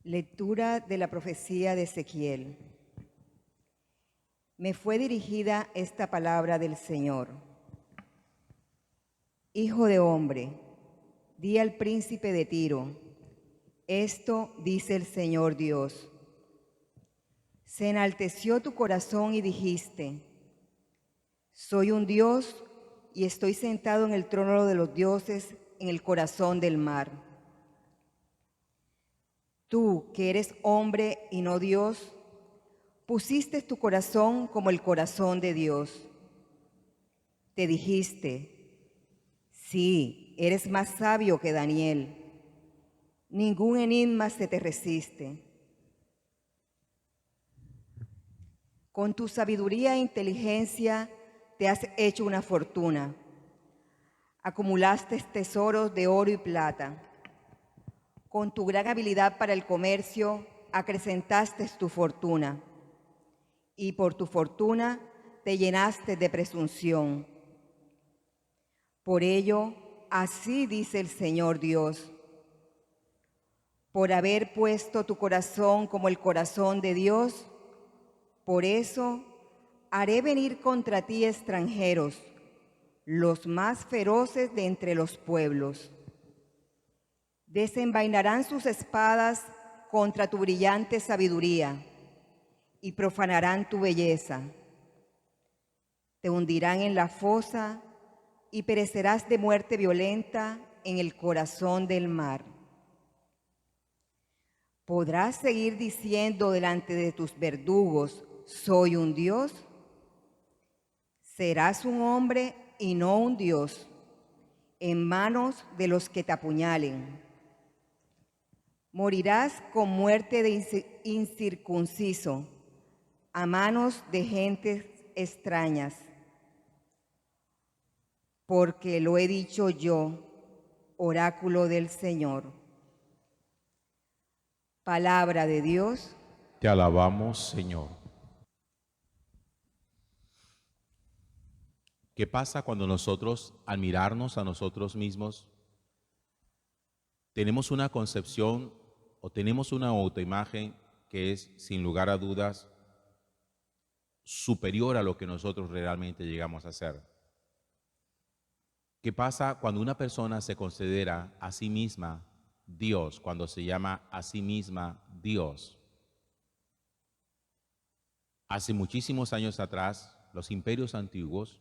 Lectura de la profecía de Ezequiel. Me fue dirigida esta palabra del Señor. Hijo de hombre, di al príncipe de Tiro, esto dice el Señor Dios. Se enalteció tu corazón y dijiste, soy un Dios y estoy sentado en el trono de los dioses en el corazón del mar. Tú, que eres hombre y no Dios, pusiste tu corazón como el corazón de Dios. Te dijiste, sí, eres más sabio que Daniel. Ningún enigma se te resiste. Con tu sabiduría e inteligencia te has hecho una fortuna. Acumulaste tesoros de oro y plata. Con tu gran habilidad para el comercio acrecentaste tu fortuna. Y por tu fortuna te llenaste de presunción. Por ello, así dice el Señor Dios, por haber puesto tu corazón como el corazón de Dios, por eso haré venir contra ti extranjeros, los más feroces de entre los pueblos. Desenvainarán sus espadas contra tu brillante sabiduría y profanarán tu belleza. Te hundirán en la fosa y perecerás de muerte violenta en el corazón del mar. ¿Podrás seguir diciendo delante de tus verdugos, soy un Dios? Serás un hombre y no un Dios, en manos de los que te apuñalen. Morirás con muerte de incircunciso, a manos de gentes extrañas. Porque lo he dicho yo, oráculo del Señor. Palabra de Dios. Te alabamos, Señor. ¿Qué pasa cuando nosotros, al mirarnos a nosotros mismos, tenemos una concepción o tenemos una autoimagen que es, sin lugar a dudas, superior a lo que nosotros realmente llegamos a ser? ¿Qué pasa cuando una persona se considera a sí misma Dios, cuando se llama a sí misma Dios? Hace muchísimos años atrás, los imperios antiguos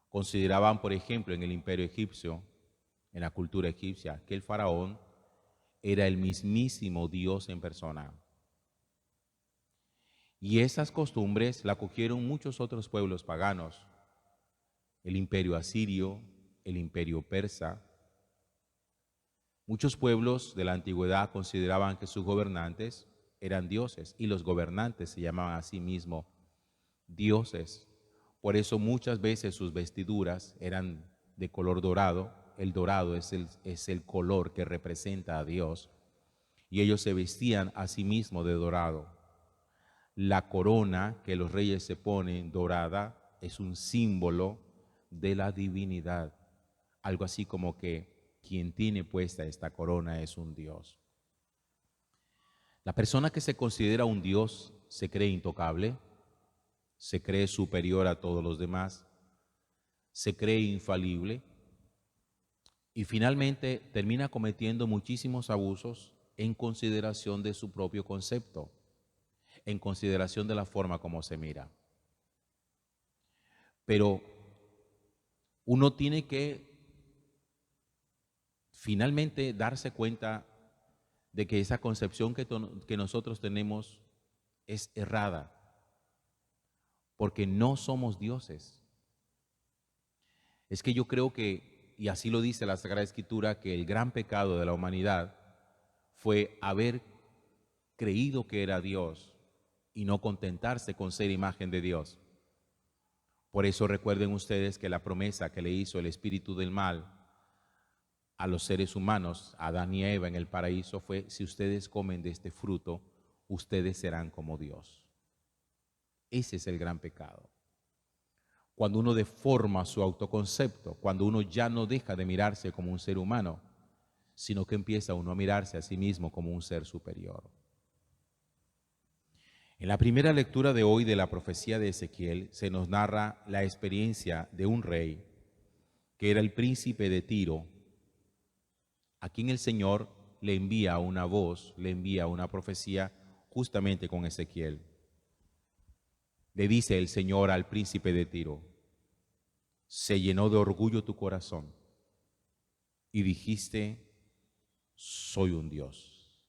consideraban, por ejemplo, en el imperio egipcio, en la cultura egipcia, que el faraón era el mismísimo Dios en persona. Y esas costumbres la cogieron muchos otros pueblos paganos, el imperio asirio, el imperio persa. Muchos pueblos de la antigüedad consideraban que sus gobernantes eran dioses y los gobernantes se llamaban a sí mismos dioses. Por eso muchas veces sus vestiduras eran de color dorado. El dorado es el color que representa a Dios. Y ellos se vestían a sí mismos de dorado. La corona que los reyes se ponen dorada es un símbolo de la divinidad. Algo así como que quien tiene puesta esta corona es un Dios. La persona que se considera un Dios se cree intocable, se cree superior a todos los demás, se cree infalible y finalmente termina cometiendo muchísimos abusos en consideración de su propio concepto, en consideración de la forma como se mira. Pero uno tiene que finalmente darse cuenta de que esa concepción que nosotros tenemos es errada, porque no somos dioses. Es que yo creo que, y así lo dice la Sagrada Escritura, que el gran pecado de la humanidad fue haber creído que era Dios y no contentarse con ser imagen de Dios. Por eso recuerden ustedes que la promesa que le hizo el espíritu del mal a los seres humanos, a Adán y Eva en el paraíso, fue: si ustedes comen de este fruto, ustedes serán como Dios. Ese es el gran pecado. Cuando uno deforma su autoconcepto, cuando uno ya no deja de mirarse como un ser humano, sino que empieza uno a mirarse a sí mismo como un ser superior. En la primera lectura de hoy de la profecía de Ezequiel se nos narra la experiencia de un rey que era el príncipe de Tiro, a quien el Señor le envía una voz, le envía una profecía justamente con Ezequiel. Le dice el Señor al príncipe de Tiro: se llenó de orgullo tu corazón y dijiste, soy un Dios.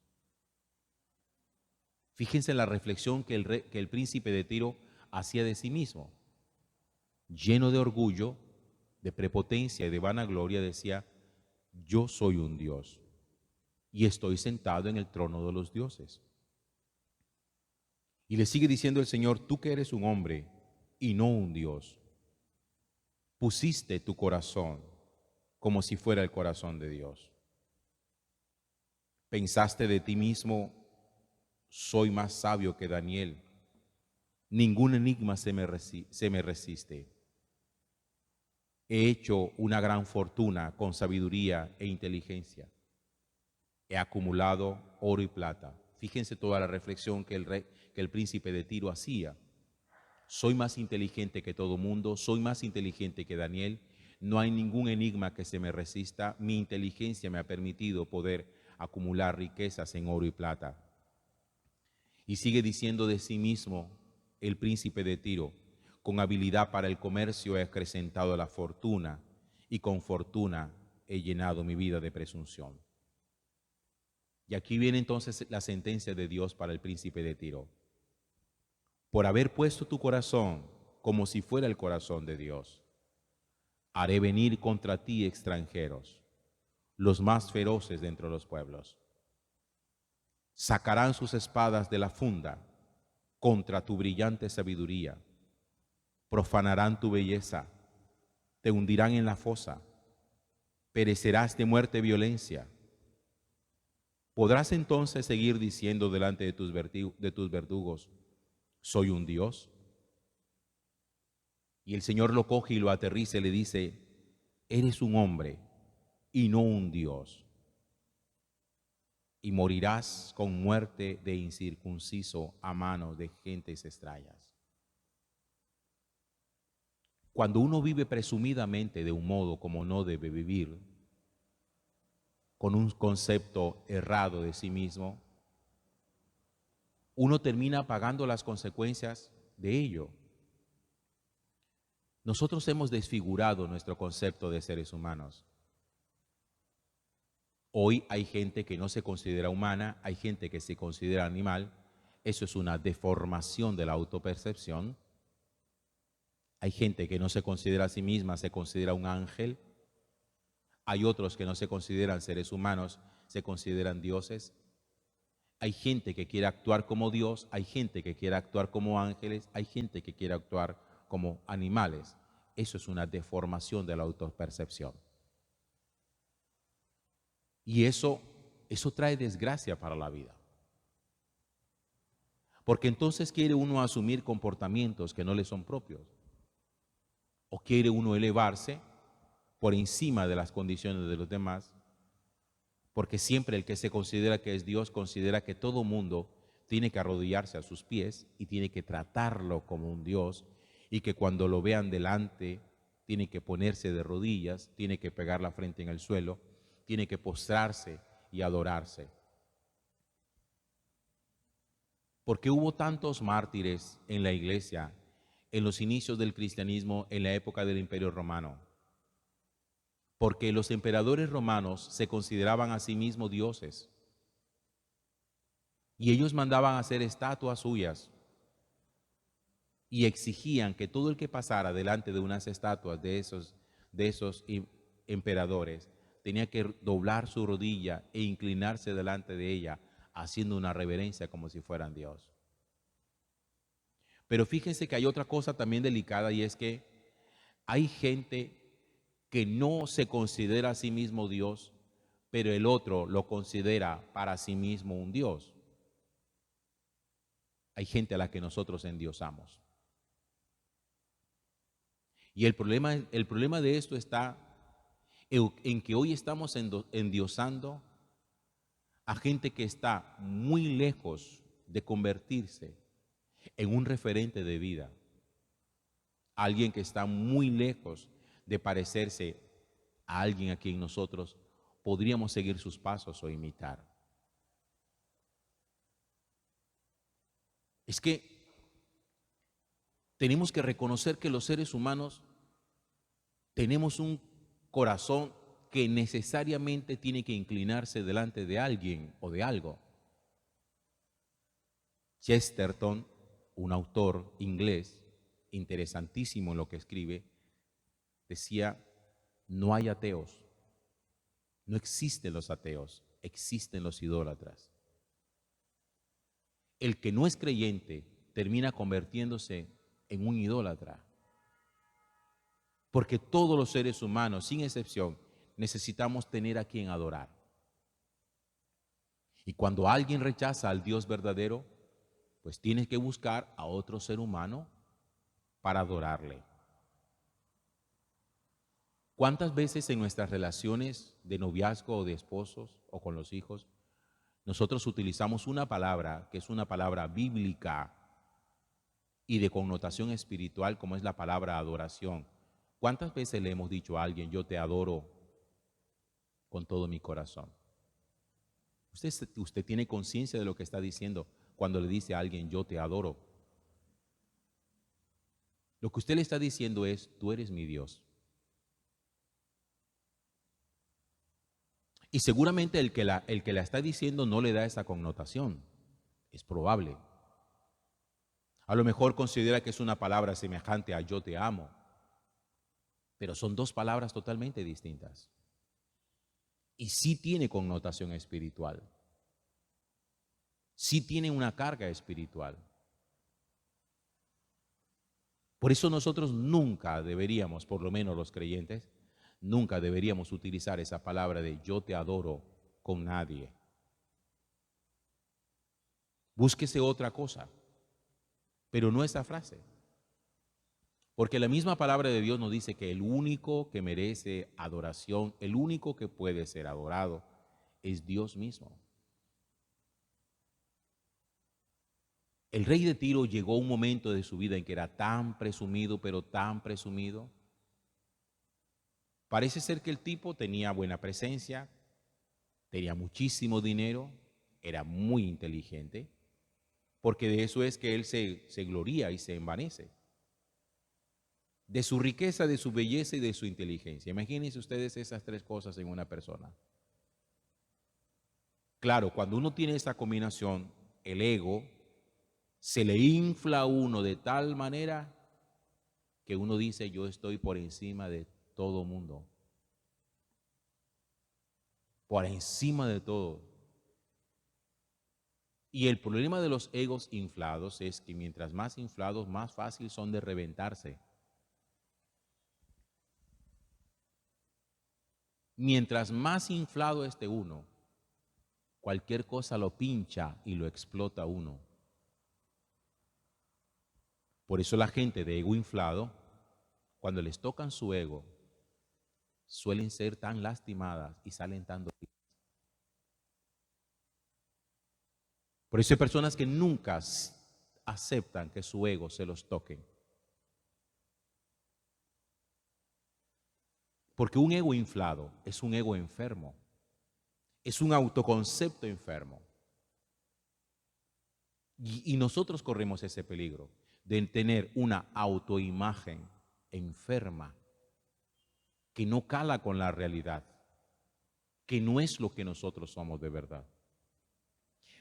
Fíjense en la reflexión que el príncipe de Tiro hacía de sí mismo. Lleno de orgullo, de prepotencia y de vanagloria, decía, yo soy un Dios y estoy sentado en el trono de los dioses. Y le sigue diciendo el Señor, tú que eres un hombre y no un Dios, pusiste tu corazón como si fuera el corazón de Dios. Pensaste de ti mismo, soy más sabio que Daniel. Ningún enigma se me resiste. He hecho una gran fortuna con sabiduría e inteligencia. He acumulado oro y plata. Fíjense toda la reflexión que el príncipe de Tiro hacía. Soy más inteligente que todo mundo, soy más inteligente que Daniel. No hay ningún enigma que se me resista. Mi inteligencia me ha permitido poder acumular riquezas en oro y plata. Y sigue diciendo de sí mismo el príncipe de Tiro, con habilidad para el comercio he acrecentado la fortuna y con fortuna he llenado mi vida de presunción. Y aquí viene entonces la sentencia de Dios para el príncipe de Tiro. Por haber puesto tu corazón como si fuera el corazón de Dios, haré venir contra ti extranjeros, los más feroces de entre los pueblos. Sacarán sus espadas de la funda contra tu brillante sabiduría, profanarán tu belleza, te hundirán en la fosa, perecerás de muerte y violencia. ¿Podrás entonces seguir diciendo delante de tus verdugos, soy un Dios? Y el Señor lo coge y lo aterriza y le dice, eres un hombre y no un Dios. Y morirás con muerte de incircunciso a manos de gentes extrañas. Cuando uno vive presumidamente de un modo como no debe vivir, con un concepto errado de sí mismo, uno termina pagando las consecuencias de ello. Nosotros hemos desfigurado nuestro concepto de seres humanos. Hoy hay gente que no se considera humana, hay gente que se considera animal. Eso es una deformación de la autopercepción. Hay gente que no se considera a sí misma, se considera un ángel. Hay otros que no se consideran seres humanos, se consideran dioses. Hay gente que quiere actuar como Dios, hay gente que quiere actuar como ángeles, hay gente que quiere actuar como animales. Eso es una deformación de la autopercepción. Y eso trae desgracia para la vida. Porque entonces quiere uno asumir comportamientos que no le son propios. O quiere uno elevarse por encima de las condiciones de los demás. Porque siempre el que se considera que es Dios considera que todo mundo tiene que arrodillarse a sus pies y tiene que tratarlo como un Dios, y que cuando lo vean delante tiene que ponerse de rodillas, tiene que pegar la frente en el suelo, tiene que postrarse y adorarse. ¿Por qué hubo tantos mártires en la iglesia en los inicios del cristianismo en la época del Imperio Romano? Porque los emperadores romanos se consideraban a sí mismos dioses y ellos mandaban hacer estatuas suyas y exigían que todo el que pasara delante de unas estatuas de esos emperadores tenía que doblar su rodilla e inclinarse delante de ella, haciendo una reverencia como si fueran Dios. Pero fíjense que hay otra cosa también delicada, y es que hay gente que no se considera a sí mismo Dios, pero el otro lo considera para sí mismo un Dios. Hay gente a la que nosotros endiosamos. Y el problema de esto está en que hoy estamos endiosando a gente que está muy lejos de convertirse en un referente de vida. Alguien que está muy lejos de parecerse a alguien a quien nosotros podríamos seguir sus pasos o imitar. Es que tenemos que reconocer que los seres humanos tenemos un corazón que necesariamente tiene que inclinarse delante de alguien o de algo. Chesterton, un autor inglés interesantísimo en lo que escribe, decía, no hay ateos, no existen los ateos, existen los idólatras. El que no es creyente termina convirtiéndose en un idólatra. Porque todos los seres humanos, sin excepción, necesitamos tener a quien adorar. Y cuando alguien rechaza al Dios verdadero, pues tiene que buscar a otro ser humano para adorarle. ¿Cuántas veces en nuestras relaciones de noviazgo o de esposos o con los hijos, nosotros utilizamos una palabra que es una palabra bíblica y de connotación espiritual como es la palabra adoración? ¿Cuántas veces le hemos dicho a alguien, yo te adoro con todo mi corazón? Usted tiene conciencia de lo que está diciendo cuando le dice a alguien, yo te adoro. Lo que usted le está diciendo es, tú eres mi Dios. Y seguramente el que la está diciendo no le da esa connotación. Es probable. A lo mejor considera que es una palabra semejante a yo te amo. Pero son dos palabras totalmente distintas. Y sí tiene connotación espiritual. Sí tiene una carga espiritual. Por eso nosotros nunca deberíamos, por lo menos los creyentes, nunca deberíamos utilizar esa palabra de yo te adoro con nadie. Búsquese otra cosa, pero no esa frase. Porque la misma palabra de Dios nos dice que el único que merece adoración, el único que puede ser adorado, es Dios mismo. El rey de Tiro llegó a un momento de su vida en que era tan presumido, pero tan presumido. Parece ser que el tipo tenía buena presencia, tenía muchísimo dinero, era muy inteligente, porque de eso es que él se gloría y se envanece. De su riqueza, de su belleza y de su inteligencia. Imagínense ustedes esas tres cosas en una persona. Claro, cuando uno tiene esa combinación, el ego se le infla a uno de tal manera que uno dice, yo estoy por encima de todo mundo. Por encima de todo. Y el problema de los egos inflados es que mientras más inflados, más fácil son de reventarse. Mientras más inflado esté uno, cualquier cosa lo pincha y lo explota uno. Por eso la gente de ego inflado, cuando les tocan su ego, suelen ser tan lastimadas y salen tan dolidas. Por eso hay personas que nunca aceptan que su ego se los toquen. Porque un ego inflado es un ego enfermo. Es un autoconcepto enfermo. Y nosotros corremos ese peligro de tener una autoimagen enferma que no cala con la realidad, que no es lo que nosotros somos de verdad.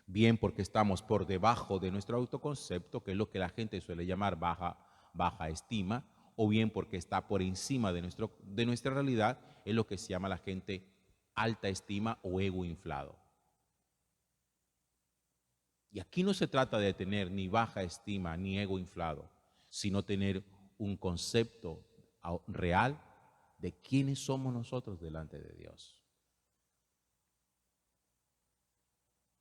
Bien porque estamos por debajo de nuestro autoconcepto, que es lo que la gente suele llamar baja estima, o bien porque está por encima de nuestra realidad, es lo que se llama la gente alta estima o ego inflado. Y aquí no se trata de tener ni baja estima ni ego inflado, sino tener un concepto real de quiénes somos nosotros delante de Dios.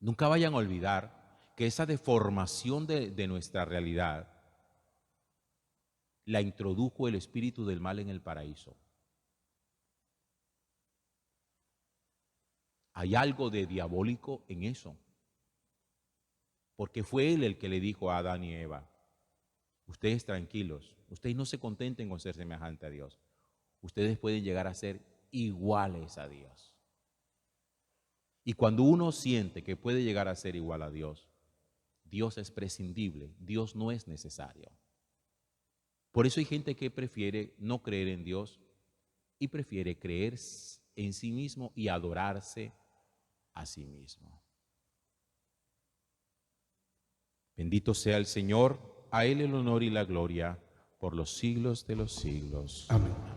Nunca vayan a olvidar que esa deformación de nuestra realidad la introdujo el espíritu del mal en el paraíso. Hay algo de diabólico en eso. Porque fue Él el que le dijo a Adán y Eva, ustedes tranquilos, ustedes no se contenten con ser semejante a Dios. Ustedes pueden llegar a ser iguales a Dios. Y cuando uno siente que puede llegar a ser igual a Dios, Dios es prescindible, Dios no es necesario. Por eso hay gente que prefiere no creer en Dios y prefiere creer en sí mismo y adorarse a sí mismo. Bendito sea el Señor, a Él el honor y la gloria por los siglos de los siglos. Amén.